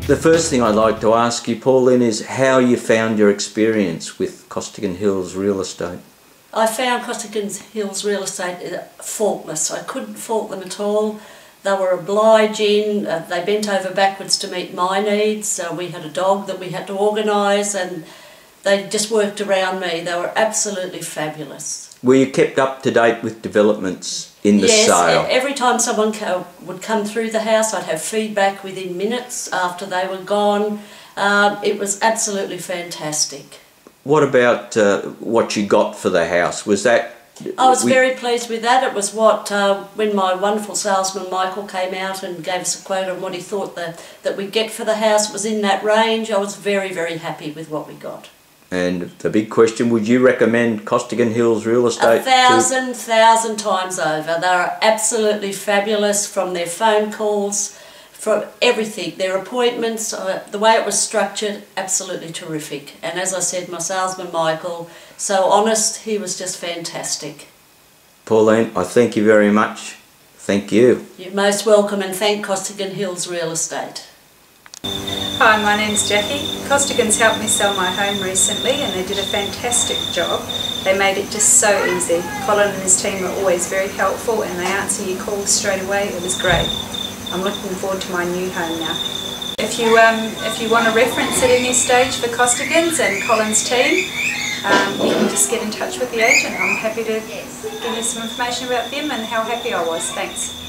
The first thing I'd like to ask you, Pauline, is how you found your experience with Costigan Hills Real Estate. I found Costigan Hills Real Estate faultless. I couldn't fault them at all. They were obliging, they bent over backwards to meet my needs. We had a dog that we had to organise and they just worked around me. They were absolutely fabulous. Were you kept up to date with developments in the sale? Yes, every time someone would come through the house, I'd have feedback within minutes after they were gone. It was absolutely fantastic. What about what you got for the house? Was that... I was very pleased with that. It was what, when my wonderful salesman Michael came out and gave us a quote on what he thought that we'd get for the house, it was in that range. I was very, very happy with what we got. And the big question, would you recommend Costigan Hills Real Estate? 1,000 times over. They are absolutely fabulous, from their phone calls, from everything, their appointments, the way it was structured, absolutely terrific. And as I said, my salesman Michael, so honest, he was just fantastic. Pauline, I thank you very much. Thank you. You're most welcome, and thank Costigan Hills Real Estate. Hi, my name's Jackie. Costigan's helped me sell my home recently and they did a fantastic job. They made it just so easy. Colin and his team are always very helpful and they answer your calls straight away. It was great. I'm looking forward to my new home now. If you want a reference at any stage for Costigan's and Colin's team, you can just get in touch with the agent. I'm happy to give you some information about them and how happy I was. Thanks.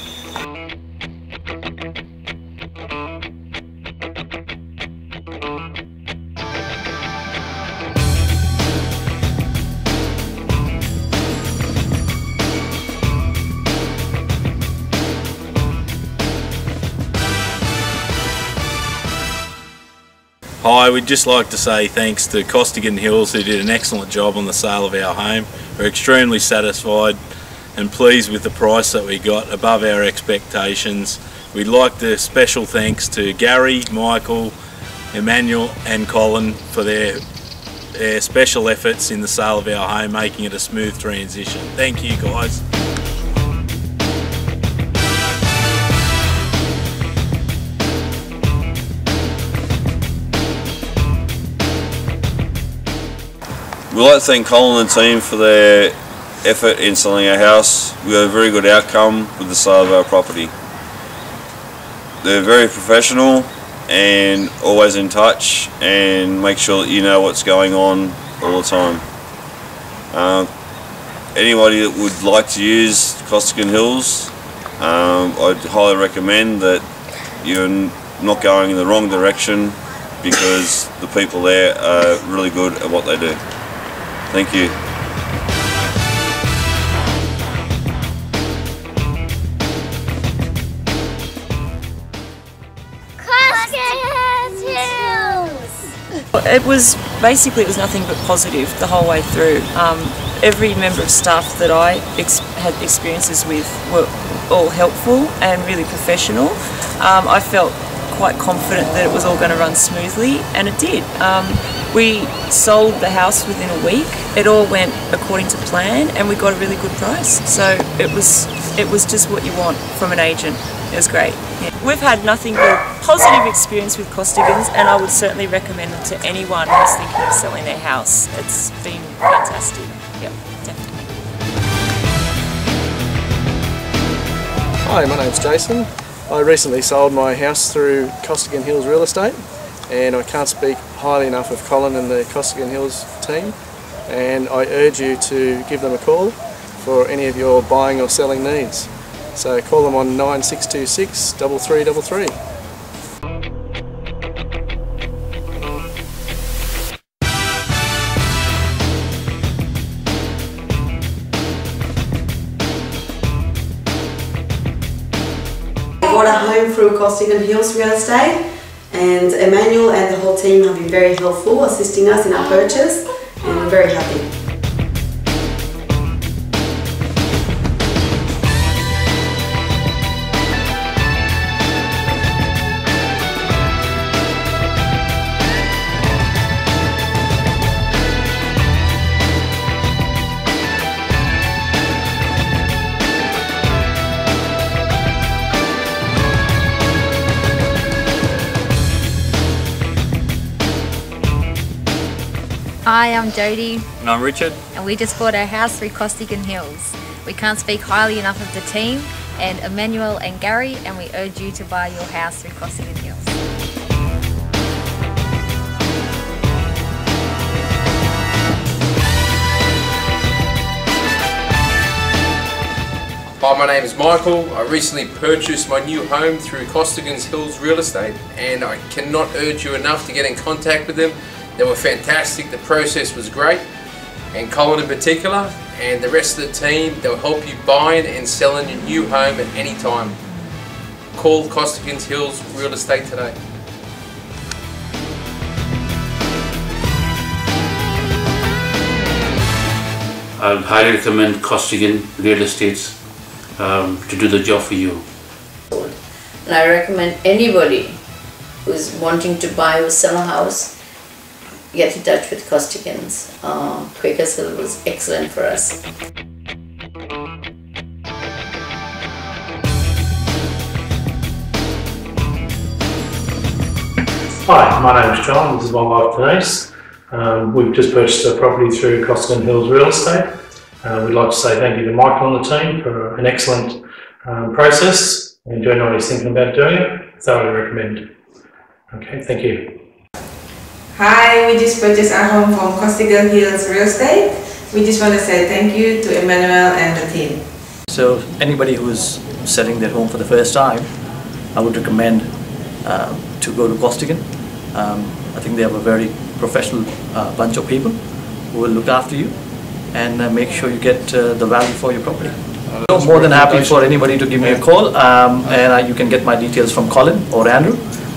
Hi, we'd just like to say thanks to Costigan Hills, who did an excellent job on the sale of our home. We're extremely satisfied and pleased with the price that we got, above our expectations. We'd like to special thanks to Gary, Michael, Emmanuel and Colin for their special efforts in the sale of our home, making it a smooth transition. Thank you guys. We'd like to thank Colin and the team for their effort in selling our house. We got a very good outcome with the sale of our property. They're very professional and always in touch and make sure that you know what's going on all the time. Anybody that would like to use Costigan Hills, I'd highly recommend that you're not going in the wrong direction, because the people there are really good at what they do. Thank you. It was nothing but positive the whole way through. Every member of staff that I had experiences with were all helpful and really professional. I felt quite confident that it was all going to run smoothly, and it did. We sold the house within a week. It all went according to plan and we got a really good price. So it was just what you want from an agent. It was great. Yeah. We've had nothing but positive experience with Costigans, and I would certainly recommend them to anyone who's thinking of selling their house. It's been fantastic. Yep, definitely. Hi, my name's Jason. I recently sold my house through Costigan Hills Real Estate, and I can't speak highly enough of Colin and the Costigan Hills team, and I urge you to give them a call for any of your buying or selling needs. So call them on 9626 3333. Bought a home through Costigan Hills Real Estate, and Emmanuel and the whole team have been very helpful, assisting us in our purchase, and we're very happy. Hi, I'm Jodie. And I'm Richard. And we just bought our house through Costigan Hills. We can't speak highly enough of the team and Emmanuel and Gary, and we urge you to buy your house through Costigan Hills. Hi, my name is Michael. I recently purchased my new home through Costigan Hills Real Estate, and I cannot urge you enough to get in contact with them. They were fantastic, the process was great, and Colin in particular, and the rest of the team, they'll help you buying and selling your new home at any time. Call Costigan Hills Real Estate today. I would highly recommend Costigan Real Estates to do the job for you. And I recommend anybody who's wanting to buy or sell a house, get in touch with Costigan's. Quakers Hill was excellent for us. Hi, my name is John. This is my wife Denise. We've just purchased a property through Costigan Hills Real Estate. We'd like to say thank you to Michael and the team for an excellent process. And doing what he's thinking about doing it, thoroughly recommend. Okay, thank you. Hi, we just purchased our home from Costigan Hills Real Estate. We just want to say thank you to Emmanuel and the team. So anybody who is selling their home for the first time, I would recommend to go to Costigan. I think they have a very professional bunch of people who will look after you and make sure you get the value for your property. I'm more than happy for anybody to give me a call, and you can get my details from Colin or Andrew,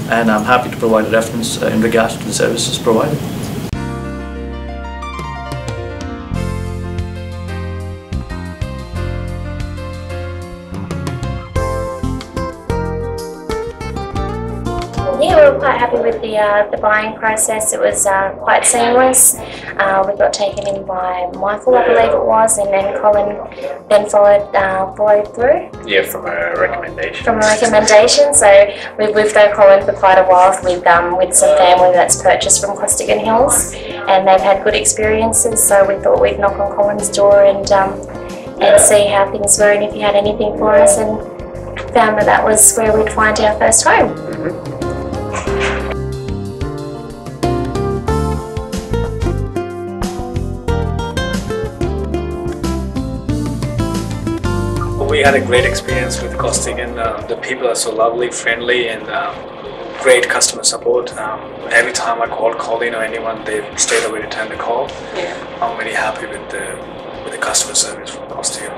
and I'm happy to provide a reference in regards to the services provided. Yeah, we were quite happy with the buying process. It was quite seamless. We got taken in by Michael, I believe it was, and then Colin then followed through. Yeah, from a recommendation. From a recommendation. So we've known Colin for quite a while with some family that's purchased from Costigan Hills, and they've had good experiences. So we thought we'd knock on Colin's door and see how things were and if he had anything for us, and found that was where we'd find our first home. We had a great experience with Costigan. The people are so lovely, friendly, and great customer support. Every time I called Colin or anyone, they straight away return the call. Yeah. I'm really happy with the customer service from Costigan.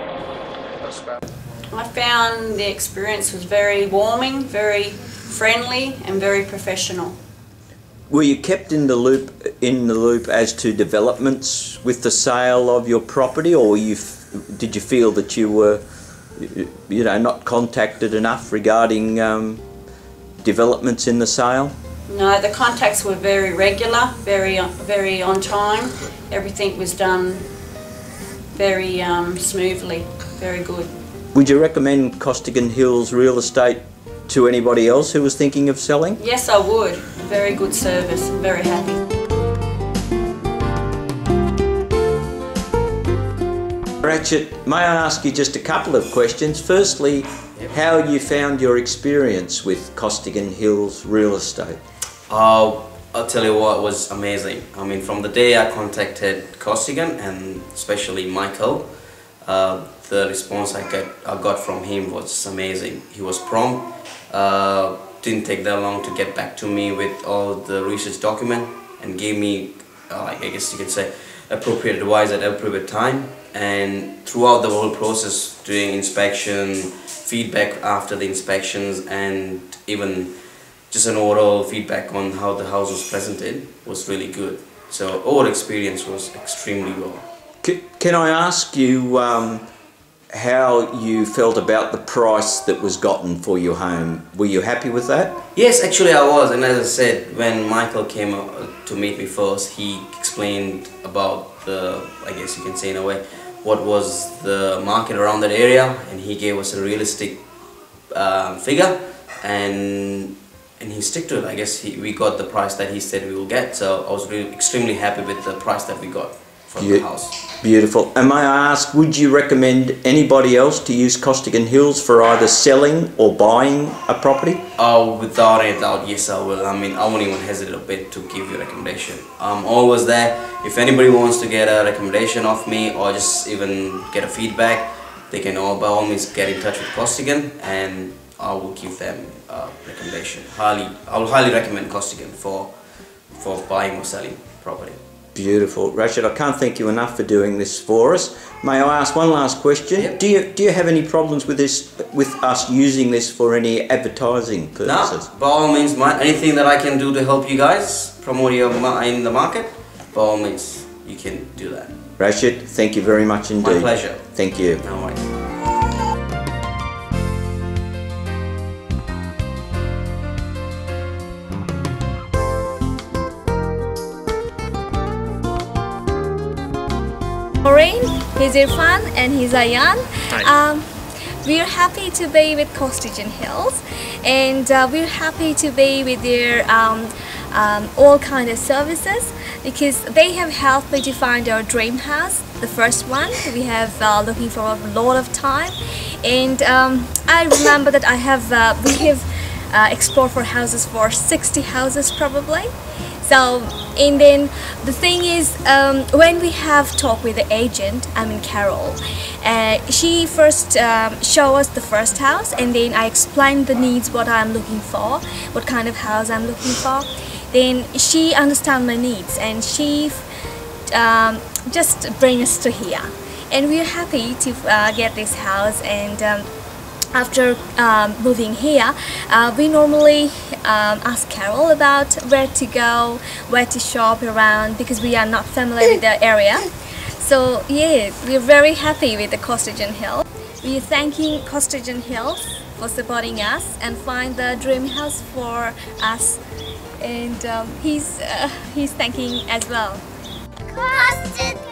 I found the experience was very warming, very friendly, and very professional. Were you kept in the loop as to developments with the sale of your property, or did you feel that you were not contacted enough regarding developments in the sale? No, the contacts were very regular, very on time. Everything was done very smoothly, very good. Would you recommend Costigan Hills Real Estate to anybody else who was thinking of selling? Yes, I would. Very good service. I'm very happy. Ratchet, may I ask you just a couple of questions? Firstly, how you found your experience with Costigan Hills Real Estate? I'll tell you what, it was amazing. I mean, from the day I contacted Costigan, and especially Michael, the response I got from him was amazing. He was prompt, didn't take that long to get back to me with all the research document, and gave me, I guess you could say, appropriate advice at appropriate time. And throughout the whole process, doing inspection, feedback after the inspections, and even just an overall feedback on how the house was presented was really good. So overall experience was extremely well. Can I ask you how you felt about the price that was gotten for your home? Were you happy with that? Yes, actually I was, and as I said, when Michael came to meet me first, he explained about the, I guess you can say in a way, what was the market around that area, and he gave us a realistic figure, and and he stick to it. I guess we got the price that he said we will get, so I was really extremely happy with the price that we got for the house. Beautiful. And may I ask, would you recommend anybody else to use Costigan Hills for either selling or buying a property? Oh, without a doubt, yes I will. I mean, I won't even hesitate a bit to give you a recommendation. I'm always there. If anybody wants to get a recommendation of me or just even get a feedback, they can by all means get in touch with Costigan, and I will give them a recommendation. I will highly recommend Costigan for buying or selling property. Beautiful. Rashid, I can't thank you enough for doing this for us. May I ask one last question? Yep. Do you have any problems with us using this for any advertising purposes? No, by all means, anything that I can do to help you guys promote your in the market, by all means, you can do that. Rashid, thank you very much indeed. My pleasure. Thank you. No worries. Maureen, he's Irfan and he's Ayan. We're happy to be with Costigan Hills, and we're happy to be with their all kind of services, because they have helped me to find our dream house, the first one. We have looking for a lot of time, and I remember that we have explored for houses for 60 houses probably. So, and then the thing is, when we have talked with the agent, Carol, she first showed us the first house, and then I explained the needs, what I'm looking for, what kind of house I'm looking for. Then she understands my needs, and she just brings us to here. And we're happy to get this house, and after moving here, we normally ask Carol about where to go, where to shop around, because we are not familiar with the area. So yeah, we're very happy with the Costigan Hills. We're thanking Costigan Hills for supporting us and find the dream house for us, and he's thanking as well. Costigan!